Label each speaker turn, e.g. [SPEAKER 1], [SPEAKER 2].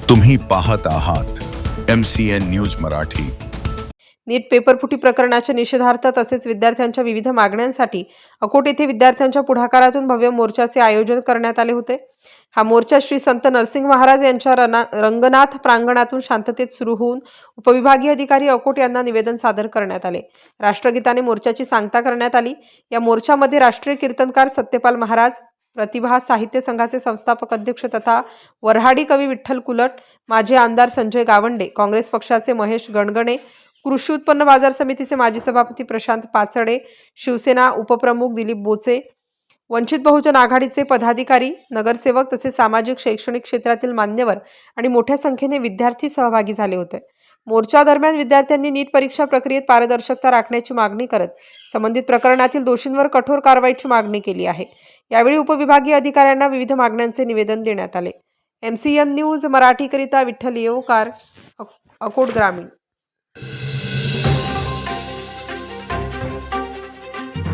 [SPEAKER 1] तुम्ही पाहत आहात MCN न्यूज मराठी।
[SPEAKER 2] नीट पेपरफुटी प्रकरणाच्या निषेधार्थ तसेच विद्यार्थ्यांच्या विविध मागण्यांसाठी अकोट येथे विद्यार्थ्यांच्या पुढाकारातून भव्य मोर्चाचे आयोजन करण्यात आले होते। हा मोर्चा श्री संत नरसिंह महाराज यांच्या रंगनाथ प्रांगणातून शांततेत सुरू होऊन उपविभागीय अधिकारी अकोट यांना निवेदन सादर करण्यात आले। राष्ट्रगीताने मोर्चाची सांगता करण्यात आली। या मोर्चामध्ये राष्ट्रीय कीर्तनकार सत्यपाल महाराज, प्रतिभा साहित्य संघाचे संस्थापक अध्यक्ष तथा वऱ्हाडी कवी विठ्ठल कुलट, माजी आमदार संजय गावंडे, काँग्रेस पक्षाचे महेश गणगणे, कृषी उत्पन्न बाजार समितीचे माजी सभापती प्रशांत पाचडे, शिवसेना उपप्रमुख दिलीप बोचे, वंचित बहुजन आघाडीचे पदाधिकारी, नगरसेवक तसेच सामाजिक शैक्षणिक क्षेत्रातील मान्यवर आणि मोठ्या संख्येने विद्यार्थी सहभागी झाले होते। मोर्चा दरम्यान विद्यार्थ्यांनी नीट परीक्षा प्रक्रियेत पारदर्शकता राखण्याची मागणी करत संबंधित प्रकरणातील दोषींवर कठोर कारवाईची मागणी केली आहे। यावेळी उपविभागीय अधिकाऱ्यांना विविध मागण्यांचे निवेदन देण्यात आले। MCN न्यूज मराठीकरिता विठ्ठल येवकार, अकोट ग्रामीण।